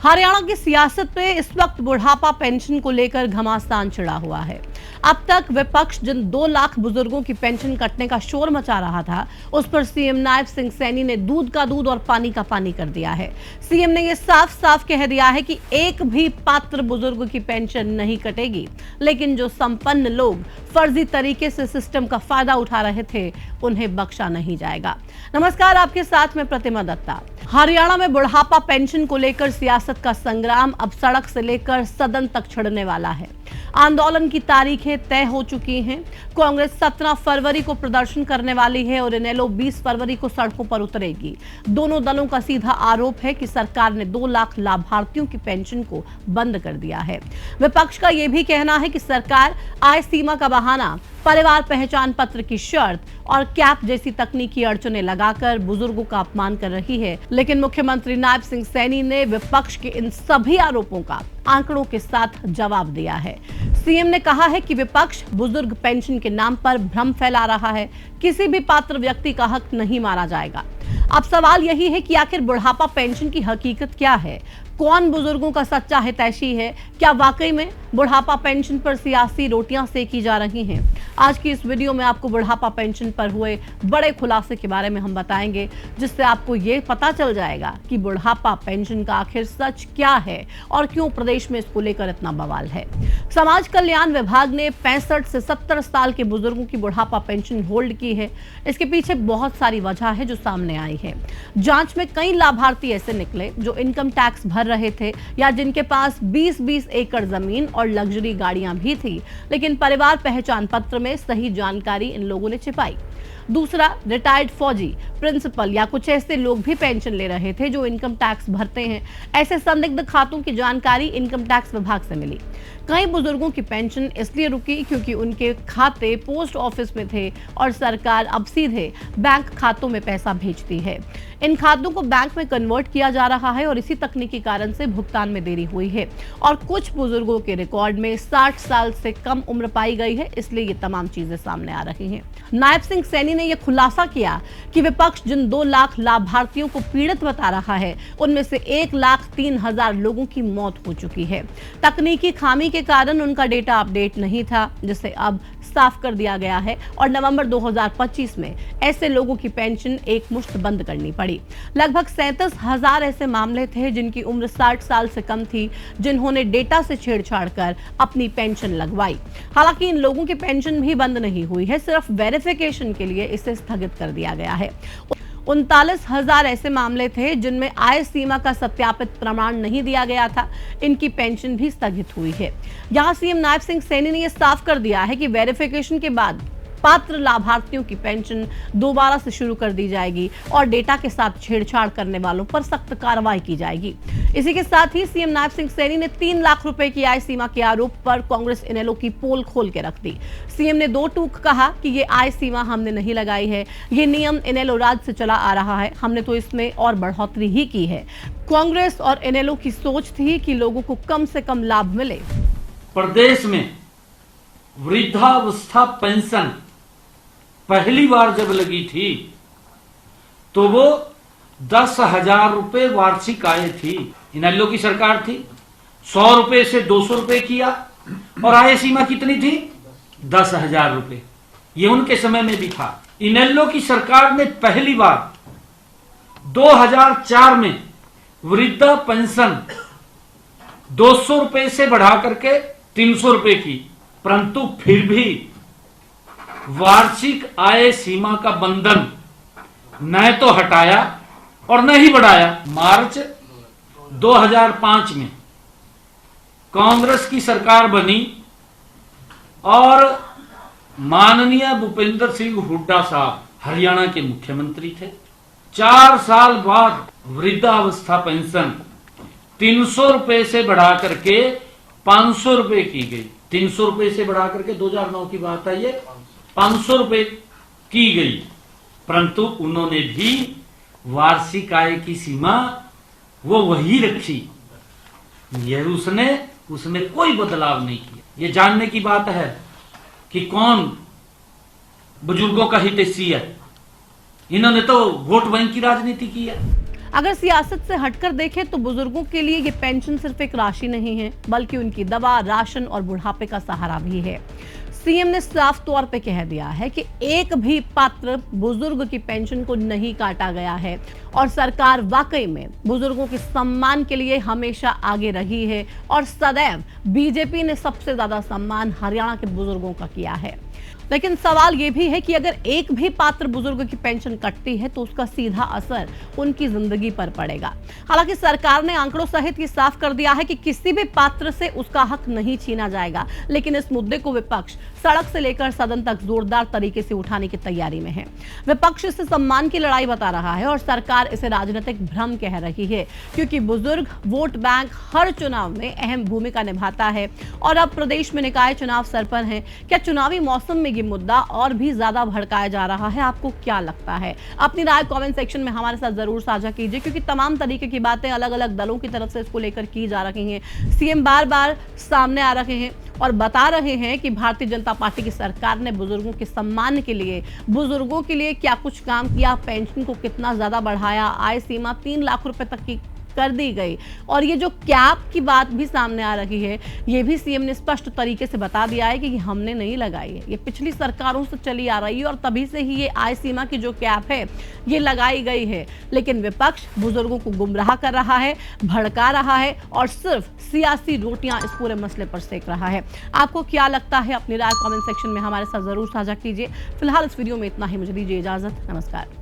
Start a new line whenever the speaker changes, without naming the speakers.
हरियाणा की सियासत में इस वक्त बुढ़ापा पेंशन को लेकर घमासान छिड़ा हुआ है। अब तक विपक्ष जिन 2 लाख बुजुर्गों की पेंशन कटने का शोर मचा रहा था, उस पर सीएम नायब सिंह सैनी ने दूध का दूध और पानी का पानी कर दिया है। सीएम ने यह साफ साफ कह दिया है कि एक भी पात्र बुजुर्ग की पेंशन नहीं कटेगी, लेकिन जो संपन्न लोग फर्जी तरीके से सिस्टम का फायदा उठा रहे थे, उन्हें बख्शा नहीं जाएगा। नमस्कार, आपके साथ में प्रतिमा दत्ता। हरियाणा में बुढ़ापा पेंशन को लेकर सियासत का संग्राम अब सड़क से लेकर सदन तक छिड़ने वाला है। आंदोलन की तारीखें तय हो चुकी हैं। कांग्रेस 17 फरवरी को प्रदर्शन करने वाली है और इनेलो 20 फरवरी को सड़कों पर उतरेगी। दोनों दलों का सीधा आरोप है कि सरकार ने 2 लाख लाभार्थियों की पेंशन को बंद कर दिया है। विपक्ष का यह भी कहना है कि सरकार आय सीमा का बहाना, परिवार पहचान पत्र की शर्त और कैप जैसी तकनीकी अड़चनें लगाकर बुजुर्गों का अपमान कर रही है। लेकिन मुख्यमंत्री नायब सिंह सैनी ने विपक्ष के इन सभी आरोपों का आंकड़ों के साथ जवाब दिया है। सीएम ने कहा है कि विपक्ष बुजुर्ग पेंशन के नाम पर भ्रम फैला रहा है। किसी भी पात्र व्यक्ति का हक नहीं मारा जाएगा। अब सवाल यही है कि आखिर बुढ़ापा पेंशन की हकीकत क्या है? कौन बुजुर्गों का सच्चा हितैषी है? क्या वाकई में बुढ़ापा पेंशन पर सियासी रोटियां सेकी जा रही हैं? आज की इस वीडियो में आपको बुढ़ापा पेंशन पर हुए बड़े खुलासे के बारे में हम बताएंगे, जिससे आपको ये पता चल जाएगा कि बुढ़ापा पेंशन का आखिर सच क्या है और क्यों प्रदेश में इसको लेकर इतना बवाल है। समाज कल्याण विभाग ने 65 से 70 साल के बुजुर्गों की बुढ़ापा पेंशन होल्ड की है। इसके पीछे बहुत सारी वजह है जो सामने आई है। जांच में कई लाभार्थी ऐसे निकले जो इनकम टैक्स भर रहे थे या जिनके पास 20-20 एकड़ जमीन और लग्जरी गाड़ियां भी थी, लेकिन परिवार पहचान पत्र में सही जानकारी इन लोगों ने छिपाई। दूसरा, रिटायर्ड फौजी, प्रिंसिपल या कुछ ऐसे लोग भी पेंशन ले रहे थे जो इनकम टैक्स भरते हैं। ऐसे संदिग्ध खातों की जानकारी इनकम टैक्स विभाग से मिली। कई बुजुर्गों की पेंशन इसलिए रुकी क्योंकि उनके खाते पोस्ट ऑफिस में थे और सरकार अब सीधे बैंक खातों में पैसा भेजती है। इन खातों को बैंक में कन्वर्ट किया जा रहा है और इसी तकनीकी कारण से भुगतान में देरी हुई है। और कुछ बुजुर्गों के रिकॉर्ड में 60 साल से कम उम्र पाई गई है, इसलिए ये तमाम चीजें सामने आ रही हैं। नायब सिंह सैनी ने यह खुलासा किया कि विपक्ष जिन 2 लाख लाभार्थियों को पीड़ित बता रहा है, उनमें से 1,03,000 लोगों की मौत हो चुकी है। तकनीकी खामी के कारण उनका डेटा अपडेट नहीं था, जिसे अब साफ कर दिया गया है और नवंबर 2025 में ऐसे लोगों की पेंशन एक मुश्त बंद करनी पड़ी। लगभग 37,000 ऐसे मामले थे जिनकी उम्र 60 साल से कम थी, जिन्होंने डेटा से छेड़छाड़ कर अपनी पेंशन लगवाई। हालांकि इन लोगों की पेंशन भी बंद नहीं हुई है, सिर्फ वेरिफिकेशन के लिए इसे स्थगित कर दिया गया है। 39,000 ऐसे मामले थे जिनमें आय सीमा का सत्यापित प्रमाण नहीं दिया गया था। इनकी पेंशन भी स्थगित हुई है। यहां सीएम नायब सिंह सैनी ने यह साफ कर दिया है कि वेरिफिकेशन के बाद पात्र लाभार्थियों की पेंशन दोबारा से शुरू कर दी जाएगी और डेटा के साथ छेड़छाड़ करने वालों पर सख्त कार्रवाई की जाएगी। इसी के साथ ही सीएम नायब सिंह सैनी ने 3 लाख रुपए की आय सीमा के आरोप पर कांग्रेस इनेलो की पोल खोल के रख दी। सीएम ने 2 टूक कहा कि ये आय सीमा हमने नहीं लगाई है, ये नियम इनेलो राज से चला आ रहा है, हमने तो इसमें और बढ़ोतरी ही की है। कांग्रेस और इनेलो की सोच थी कि लोगों को कम से कम लाभ मिले।
प्रदेश में वृद्धावस्था पेंशन पहली बार जब लगी थी तो वो 10,000 रुपए वार्षिक आय थी। इनेलो की सरकार थी, 100 रुपए से 200 रुपए किया और आय सीमा कितनी थी? 10,000 रुपए। ये उनके समय में भी था। इनेलो की सरकार ने पहली बार 2004 में वृद्धा पेंशन 200 रुपए से बढ़ा करके 300 रुपए की, परंतु फिर भी वार्षिक आय सीमा का बंधन न तो हटाया और न ही बढ़ाया। मार्च 2005 में कांग्रेस की सरकार बनी और माननीय भूपेंद्र सिंह हुड्डा साहब हरियाणा के मुख्यमंत्री थे। 4 साल बाद वृद्धावस्था पेंशन 300 रुपए से बढ़ा करके 500 रुपए की गई। 300 रुपए से बढ़ा करके 2009 की बात है, ये 500 रुपए की गई, परंतु उन्होंने भी वार्षिक आय की सीमा वो वही रखी। ये उसमें कोई बदलाव नहीं किया। ये जानने की बात है कि कौन बुजुर्गों का हितैषी है। इन्होंने तो वोट बैंक की राजनीति की है।
अगर सियासत से हटकर देखें तो बुजुर्गों के लिए ये पेंशन सिर्फ एक राशि नहीं है, बल्कि उनकी दवा, राशन और बुढ़ापे का सहारा भी है। सीएम ने साफ तौर पे कह दिया है कि एक भी पात्र बुजुर्ग की पेंशन को नहीं काटा गया है और सरकार वाकई में बुजुर्गों के सम्मान के लिए हमेशा आगे रही है और सदैव बीजेपी ने सबसे ज्यादा सम्मान हरियाणा के बुजुर्गों का किया है। लेकिन सवाल यह भी है कि अगर एक भी पात्र बुजुर्ग की पेंशन कटती है तो उसका सीधा असर उनकी जिंदगी पर पड़ेगा। हालांकि सरकार ने आंकड़ों सहित ये साफ कर दिया है कि किसी भी पात्र से उसका हक नहीं छीना जाएगा, लेकिन इस मुद्दे को विपक्ष सड़क से लेकर सदन तक जोरदार तरीके से उठाने की तैयारी में है। विपक्ष इसे सम्मान की लड़ाई बता रहा है और सरकार इसे राजनीतिक भ्रम कह रही है, क्योंकि बुजुर्ग वोट बैंक हर चुनाव में अहम भूमिका निभाता है और अब प्रदेश में निकाय चुनाव सर पर है। क्या चुनावी मौसम में ये मुद्दा और भी ज्यादा भड़काया जा रहा है? आपको क्या लगता है? अपनी राय कमेंट सेक्शन में हमारे साथ जरूर साझा कीजिए, क्योंकि तमाम तरीके की बातें अलग अलग दलों की तरफ से इसको लेकर की जा रही हैं। सीएम बार बार सामने आ रहे हैं और बता रहे हैं कि भारतीय जनता पार्टी की सरकार ने बुजुर्गों के सम्मान के लिए, बुजुर्गों के लिए क्या कुछ काम किया, पेंशन को कितना ज्यादा बढ़ाया, आय सीमा 3 लाख रुपए तक की कर दी गई और ये जो कैप की बात भी सामने आ रही है, ये भी सीएम ने स्पष्ट तरीके से बता दिया है कि हमने नहीं लगाई है, ये पिछली सरकारों से चली आ रही है और तभी से ही ये आय सीमा की जो कैप है ये लगाई गई है। लेकिन विपक्ष बुजुर्गों को गुमराह कर रहा है, भड़का रहा है और सिर्फ सियासी रोटियां इस पूरे मसले पर सेक रहा है। आपको क्या लगता है? अपनी राय कमेंट सेक्शन में हमारे साथ जरूर साझा कीजिए। फिलहाल इस वीडियो में इतना ही, मुझे दीजिए इजाजत। नमस्कार।